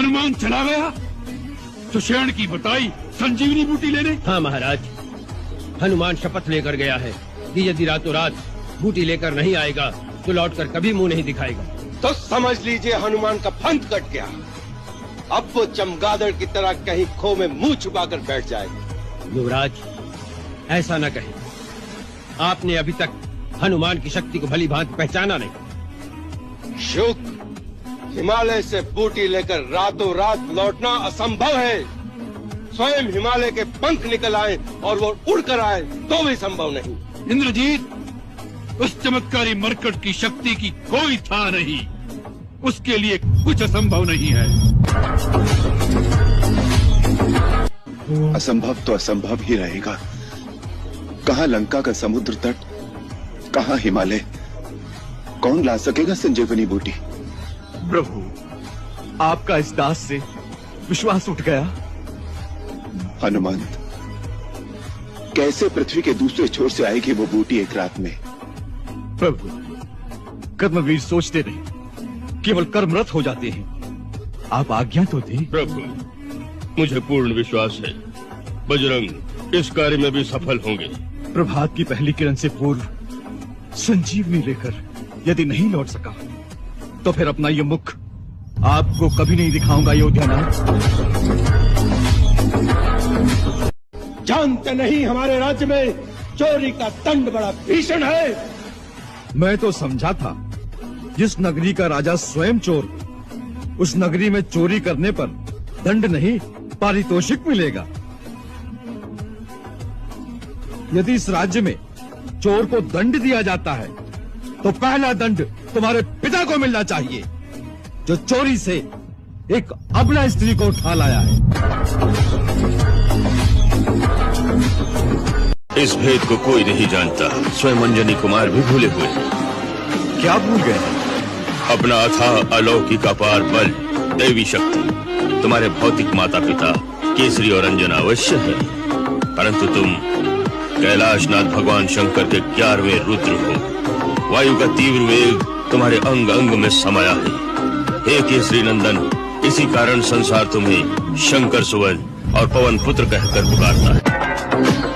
हनुमान चला गया सुषेण की बताई संजीवनी बूटी लेने। हाँ महाराज, हनुमान शपथ लेकर गया है कि यदि रातों रात बूटी लेकर नहीं आएगा तो लौटकर कभी मुंह नहीं दिखाएगा। तो समझ लीजिए हनुमान का पंथ कट गया। अब वो चमगादड़ की तरह कहीं खो में मुंह छुपाकर बैठ जाएगा। युवराज, ऐसा न कहें। आपने अभी तक हनुमान की शक्ति को भली भांति पहचाना नहीं। शुक, हिमालय से बूटी लेकर रातों रात लौटना असंभव है। स्वयं हिमालय के पंख निकल आए और वो उड़कर आए तो भी संभव नहीं। इंद्रजीत, उस चमत्कारी मरकट की शक्ति की कोई था नहीं। उसके लिए कुछ असंभव नहीं है। असंभव तो असंभव ही रहेगा। कहाँ लंका का समुद्र तट, कहाँ हिमालय, कौन ला सकेगा संजीवनी बूटी? प्रभु, आपका इस दास से विश्वास उठ गया। हनुमंत, कैसे पृथ्वी के दूसरे छोर से आएगी वो बूटी एक रात में? प्रभु, कर्मवीर सोचते नहीं, केवल कर्मरत हो जाते हैं। आप आज्ञा तो दें। प्रभु, मुझे पूर्ण विश्वास है बजरंग इस कार्य में भी सफल होंगे। प्रभात की पहली किरण से पूर्व संजीवनी लेकर यदि नहीं लौट सका तो फिर अपना ये मुख आपको कभी नहीं दिखाऊंगा अयोध्यानाथ। जानते नहीं हमारे राज्य में चोरी का दंड बड़ा भीषण है। मैं तो समझा था जिस नगरी का राजा स्वयं चोर, उस नगरी में चोरी करने पर दंड नहीं पारितोषिक मिलेगा। यदि इस राज्य में चोर को दंड दिया जाता है तो पहला दंड तुम्हारे पिता को मिलना चाहिए, जो चोरी से एक अबला स्त्री को उठा लाया है। इस भेद को कोई नहीं जानता, स्वयं अंजनी कुमार भी भूले हुए। क्या भूल गए? अपना अथाह अलौकिक अपार बल, दैवी शक्ति तुम्हारे भौतिक माता पिता केसरी और अंजना अवश्य है, परंतु तुम कैलाशनाथ भगवान शंकर के 11वें रुद्र हो। वायु का तीव्र वेग तुम्हारे अंग अंग में समाया है। हे केसरी नंदन, इसी कारण संसार तुम्हें शंकर सुवन और पवन पुत्र कहकर पुकारता है।